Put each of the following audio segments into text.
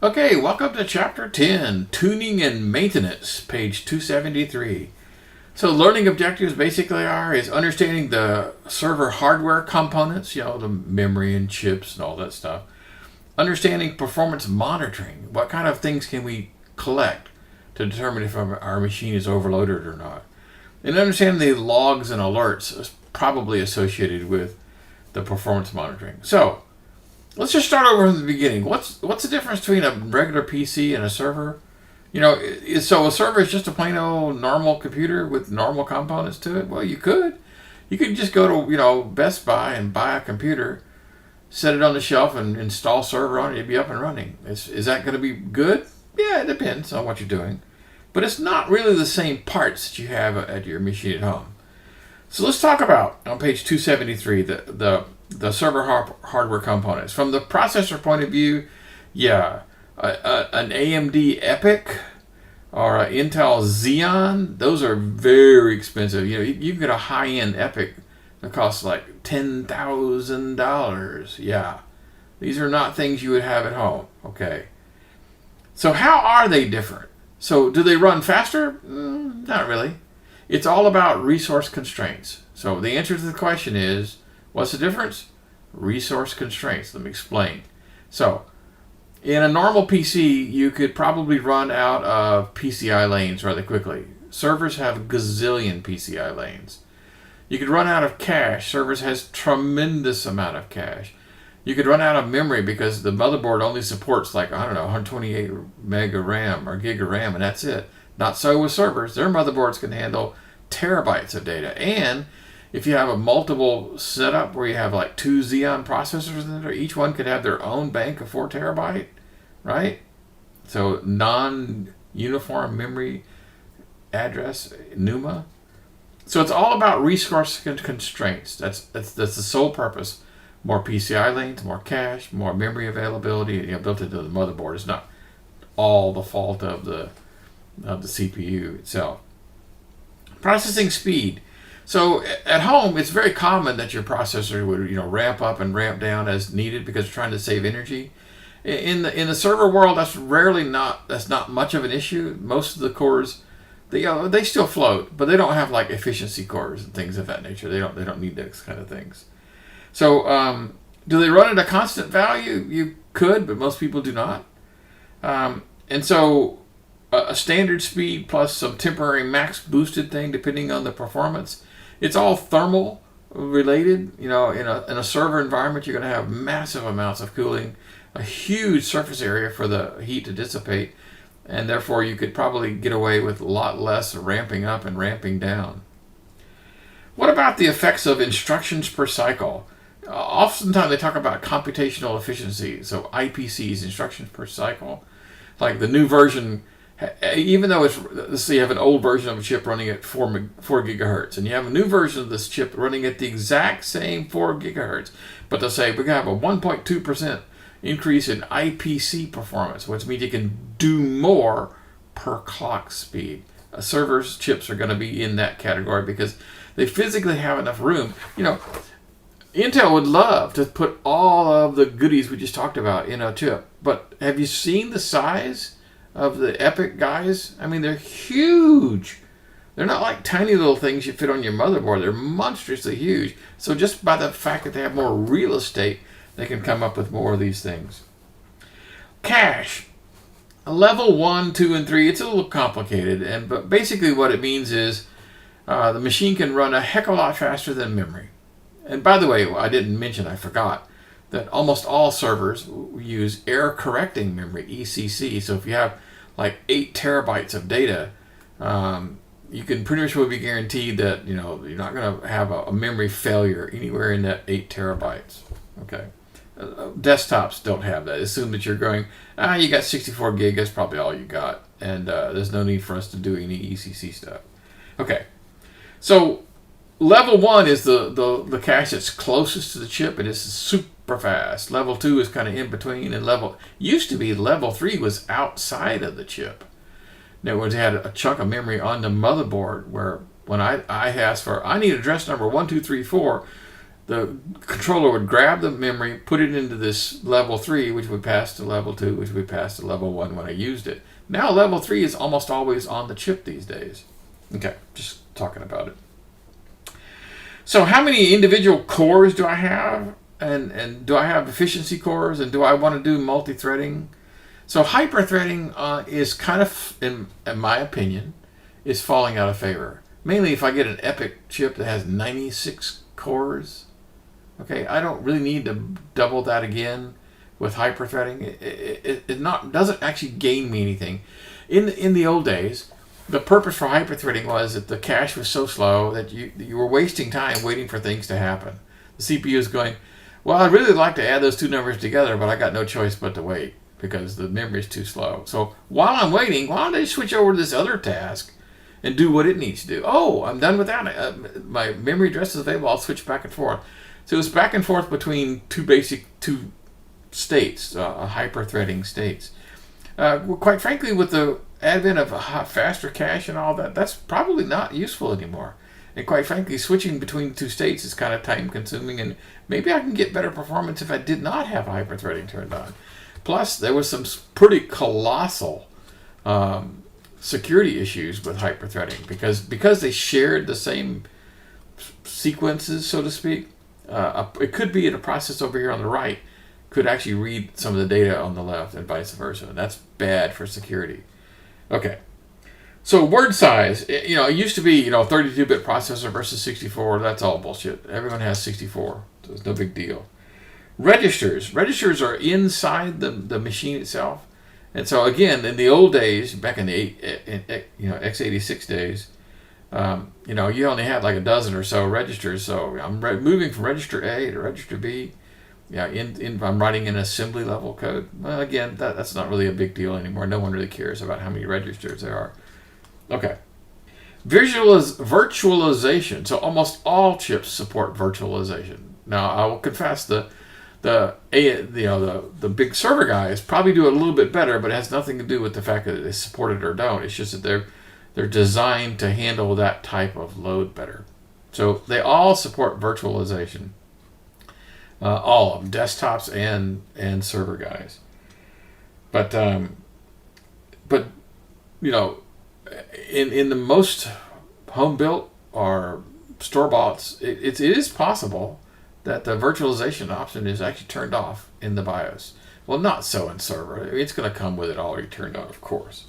Okay, welcome to Chapter 10, Tuning and Maintenance, page 273. So learning objectives basically is understanding the server hardware components, the memory and chips and all that stuff. Understanding performance monitoring. What kind of things can we collect to determine if our machine is overloaded or not? And understanding the logs and alerts probably associated with the performance monitoring. So, let's just start over from the beginning. What's the difference between a regular PC and a server? So a server is just a plain old normal computer with normal components to it? Well, you could. You could just go to, Best Buy and buy a computer, set it on the shelf and install server on it, it'd be up and running. Is that going to be good? Yeah, it depends on what you're doing. But it's not really the same parts that you have at your machine at home. So let's talk about, on page 273, the server hardware components. From the processor point of view, an AMD EPYC or an Intel Xeon, those are very expensive. You can get a high-end EPYC that costs like $10,000. Yeah, these are not things you would have at home. Okay, so how are they different? So do they run faster? Not really. It's all about resource constraints. So the answer to the question is, what's the difference? Resource constraints. Let me explain. So, in a normal PC, you could probably run out of PCI lanes rather quickly. Servers have gazillion PCI lanes. You could run out of cache. Servers has tremendous amount of cache. You could run out of memory because the motherboard only supports 128 meg of RAM or gig of RAM, and that's it. Not so with servers. Their motherboards can handle terabytes of data. And if you have a multiple setup where you have like 2 Xeon processors in there, each one could have their own bank of 4 terabyte, right? So non-uniform memory address, NUMA. So it's all about resource constraints. That's the sole purpose. More PCI lanes, more cache, more memory availability, built into the motherboard. It's not all the fault of the CPU itself. Processing speed. So at home, it's very common that your processor would ramp up and ramp down as needed because you're trying to save energy. In the server world, that's not much of an issue. Most of the cores, they still float, but they don't have like efficiency cores and things of that nature. They don't need those kind of things. So do they run at a constant value? You could, but most people do not. And so a standard speed plus some temporary max boosted thing depending on the performance. It's all thermal related. In a server environment, you're going to have massive amounts of cooling, a huge surface area for the heat to dissipate, and therefore you could probably get away with a lot less ramping up and ramping down. What about the effects of instructions per cycle? Oftentimes they talk about computational efficiency, so IPCs, instructions per cycle. Like the new version, even though let's say you have an old version of a chip running at 4 gigahertz, and you have a new version of this chip running at the exact same 4 gigahertz, but they'll say we're going to have a 1.2% increase in IPC performance, which means you can do more per clock speed. A server's chips are going to be in that category because they physically have enough room. Intel would love to put all of the goodies we just talked about in a chip, but have you seen the size of the EPYC guys? I mean, they're huge. They're not like tiny little things you fit on your motherboard. They're monstrously huge. So just by the fact that they have more real estate, they can come up with more of these things. Cache. Level 1, 2, and 3, it's a little complicated, but basically what it means is the machine can run a heck of a lot faster than memory. And by the way, I forgot, that almost all servers use error correcting memory, ECC. So if you have like 8 terabytes of data, you can pretty much be guaranteed that you're not going to have a memory failure anywhere in that 8 terabytes. Okay. Desktops don't have that. Assume that you're going, you got 64 gig, that's probably all you got. And there's no need for us to do any ECC stuff. Okay. So level 1 is the cache that's closest to the chip. It is super fast. Level 2 is kind of in between, and level 3 was outside of the chip. In other words, it had a chunk of memory on the motherboard where when I asked for, I need address number 1, 2, 3, 4, the controller would grab the memory, put it into this level 3, which would pass to level 2, which would pass to level 1 when I used it. Now level 3 is almost always on the chip these days. Okay, just talking about it. So how many individual cores do I have? And do I have efficiency cores? And do I want to do multi-threading? So hyper-threading is kind of, in my opinion, is falling out of favor. Mainly if I get an EPIC chip that has 96 cores. Okay, I don't really need to double that again with hyper-threading. It doesn't actually gain me anything. In the old days, the purpose for hyper-threading was that the cache was so slow that you were wasting time waiting for things to happen. The CPU is going, well, I'd really like to add those two numbers together, but I got no choice but to wait because the memory is too slow. So while I'm waiting, why don't I switch over to this other task and do what it needs to do? Oh, I'm done with that. My memory address is available. I'll switch back and forth. So it's back and forth between two states, hyper-threading states. Quite frankly, with the advent of a faster cache and all that, that's probably not useful anymore. And quite frankly, switching between the two states is kind of time-consuming, and maybe I can get better performance if I did not have hyper-threading turned on. Plus, there was some pretty colossal security issues with hyper-threading because they shared the same sequences, so to speak. It could be that a process over here on the right could actually read some of the data on the left and vice versa. And that's bad for security. Okay. So word size, it used to be, 32-bit processor versus 64. That's all bullshit. Everyone has 64. So it's no big deal. Registers are inside the machine itself. And so again, in the old days, back in the x86 days, you only had like a dozen or so registers. So I'm moving from register A to register B. I'm writing in assembly level code. Well, again, that's not really a big deal anymore. No one really cares about how many registers there are. Okay. Virtualization. So almost all chips support virtualization. Now, I will confess the big server guys probably do it a little bit better, but it has nothing to do with the fact that they support it or don't. It's just that they're designed to handle that type of load better. So they all support virtualization. All of them, desktops and server guys. But in the most home built or store boughts, it is possible that the virtualization option is actually turned off in the BIOS. Well, not so in server. It's going to come with it already turned on, of course.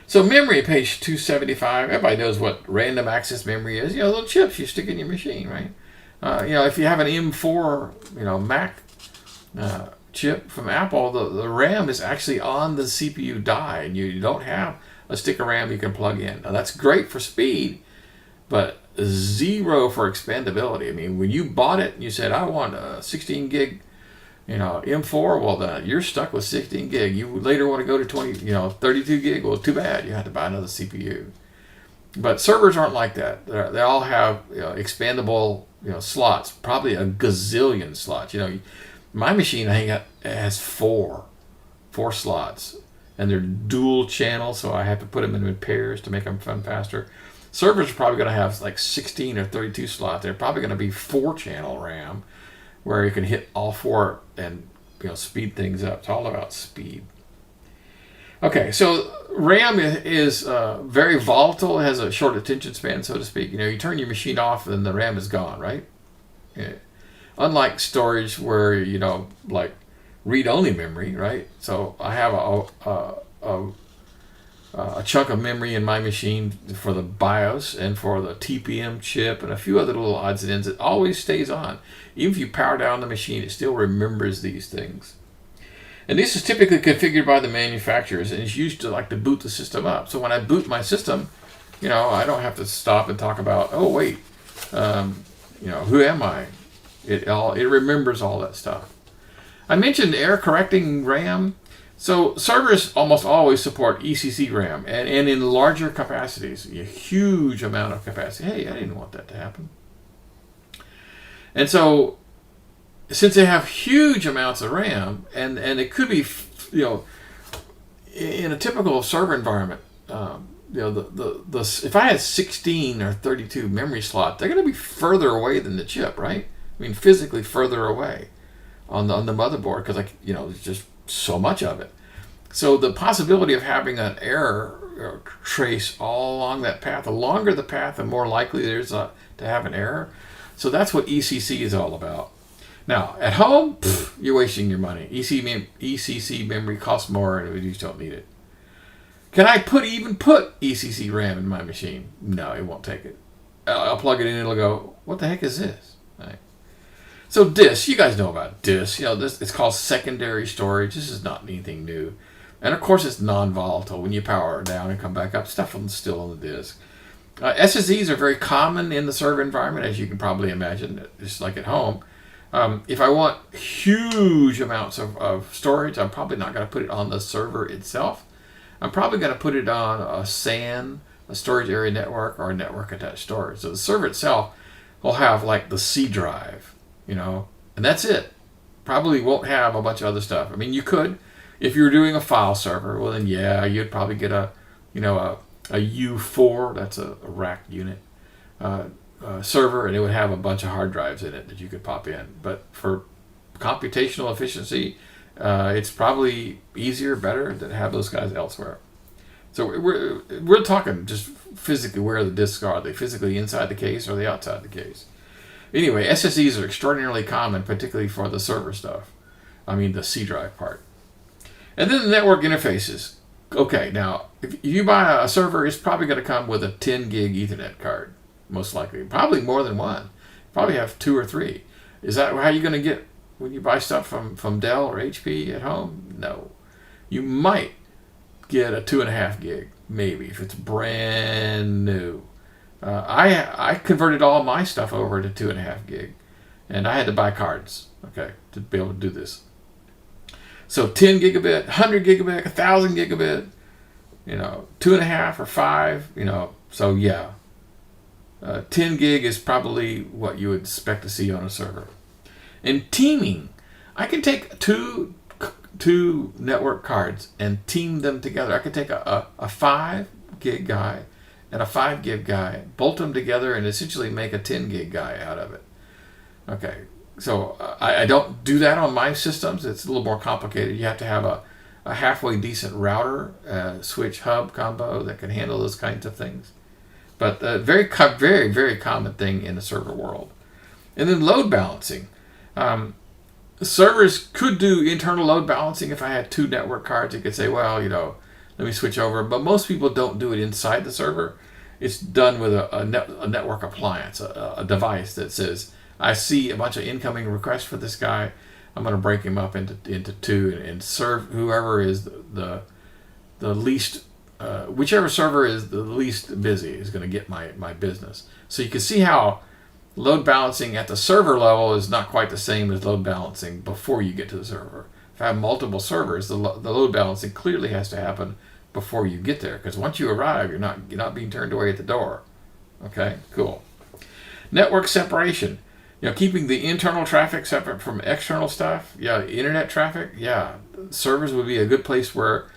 So memory, page 275. Everybody knows what random access memory is. Little chips you stick in your machine, right? If you have an M4, Mac chip from Apple, the RAM is actually on the CPU die, and you don't have a stick of RAM you can plug in. Now that's great for speed, but zero for expandability. I mean, when you bought it, you said, I want a 16 gig, M4. Well, then you're stuck with 16 gig. You later want to go to 32 gig. Well, too bad. You have to buy another CPU. But servers aren't like that. They all have expandable slots, probably a gazillion slots. My machine, I think, has four slots, and they're dual channel, so I have to put them in pairs to make them run faster. Servers are probably going to have like 16 or 32 slots. They're probably going to be 4-channel RAM, where you can hit all four and speed things up. It's all about speed. Okay, so RAM is very volatile. It has a short attention span, so to speak. You turn your machine off and the RAM is gone, right? Yeah. Unlike storage where, like read-only memory, right? So I have a chunk of memory in my machine for the BIOS and for the TPM chip and a few other little odds and ends. It always stays on. Even if you power down the machine, it still remembers these things. And this is typically configured by the manufacturers and is used to boot the system up. So when I boot my system, I don't have to stop and talk about, oh wait, who am I? It remembers all that stuff. I mentioned error correcting RAM. So servers almost always support ECC RAM and in larger capacities, a huge amount of capacity. Hey, I didn't want that to happen. And so since they have huge amounts of RAM, and it could be, in a typical server environment, if I had 16 or 32 memory slots, they're going to be further away than the chip, right? I mean, physically further away on the motherboard because, like, you know, there's just so much of it. So the possibility of having an error trace all along that path, the longer the path, the more likely there is to have an error. So that's what ECC is all about. Now, at home, you're wasting your money. ECC memory costs more, and you just don't need it. Can I even put ECC RAM in my machine? No, it won't take it. I'll plug it in, and it'll go, what the heck is this? Right. So disk, you guys know about disk. You know, this, it's called secondary storage. This is not anything new. And of course, it's non-volatile. When you power it down and come back up, stuff is still on the disk. SSDs are very common in the server environment, as you can probably imagine, just like at home. If I want huge amounts of storage, I'm probably not going to put it on the server itself. I'm probably going to put it on a SAN, a storage area network, or a network attached storage. So the server itself will have like the C drive, you know, and that's it. Probably won't have a bunch of other stuff. I mean, you could, if you were doing a file server, well then yeah, you'd probably get a U4, that's a rack unit, server, and it would have a bunch of hard drives in it that you could pop in. But for computational efficiency, it's probably easier, better to have those guys elsewhere. So we're talking just physically where the disks are. Are they physically inside the case or are they outside the case? Anyway, SSDs are extraordinarily common, particularly for the server stuff. I mean the C drive part. And then the network interfaces. Okay, now if you buy a server, it's probably going to come with a 10 gig Ethernet card. Most likely. Probably more than one. Probably have 2 or 3. Is that how you're going to get when you buy stuff from Dell or HP at home? No. You might get a 2.5 gig, maybe, if it's brand new. I converted all my stuff over to 2.5 gig, and I had to buy cards, okay, to be able to do this. So 10 gigabit, 100 gigabit, 1,000 gigabit, you know, 2.5 or 5, you know, so yeah. 10 gig is probably what you would expect to see on a server. And teaming, I can take two network cards and team them together. I could take a 5 gig guy and a 5 gig guy, bolt them together, and essentially make a 10 gig guy out of it. Okay, so I don't do that on my systems. It's a little more complicated. You have to have a halfway decent router, switch hub combo that can handle those kinds of things. But very, very common thing in the server world. And then load balancing. Servers could do internal load balancing. If I had 2 network cards, it could say, well, you know, let me switch over. But most people don't do it inside the server. It's done with a network appliance, a device that says, I see a bunch of incoming requests for this guy. I'm going to break him up into 2 and serve whoever is the least. Whichever server is the least busy is going to get my business. So you can see how load balancing at the server level is not quite the same as load balancing before you get to the server. If I have multiple servers, the load balancing clearly has to happen before you get there, because once you arrive, you're not being turned away at the door. Okay, cool. Network separation. You know, keeping the internal traffic separate from external stuff. Yeah, internet traffic. Yeah, servers would be a good place where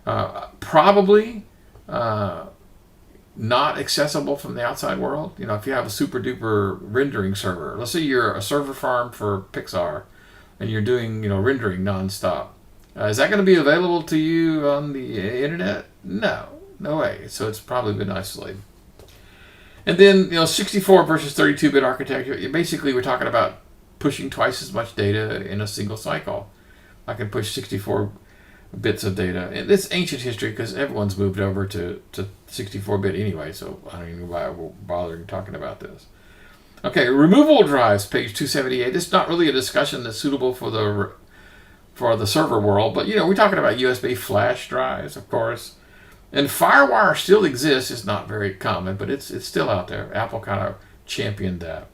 probably not accessible from the outside world. You know, if you have a super duper rendering server, let's say you're a server farm for Pixar and you're doing, you know, rendering nonstop. Is that going to be available to you on the internet? No way. So it's probably been isolated. And then, you know, 64 versus 32-bit architecture. Basically, we're talking about pushing twice as much data in a single cycle. I can push 64 bits of data. And it's ancient history because everyone's moved over to 64-bit anyway, so I don't even know why we're bothering talking about this. Okay, removable drives, page 278. This is not really a discussion that's suitable for the server world, but, you know, we're talking about USB flash drives, of course. And FireWire still exists. It's not very common, but it's still out there. Apple kind of championed that.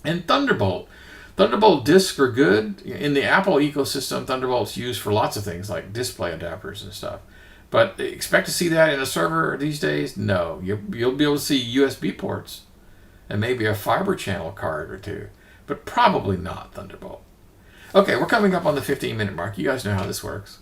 And Thunderbolt. Thunderbolt discs are good. In the Apple ecosystem, Thunderbolt's used for lots of things like display adapters and stuff. But expect to see that in a server these days? No. You'll be able to see USB ports and maybe a fiber channel card or 2, but probably not Thunderbolt. Okay, we're coming up on the 15-minute mark. You guys know how this works.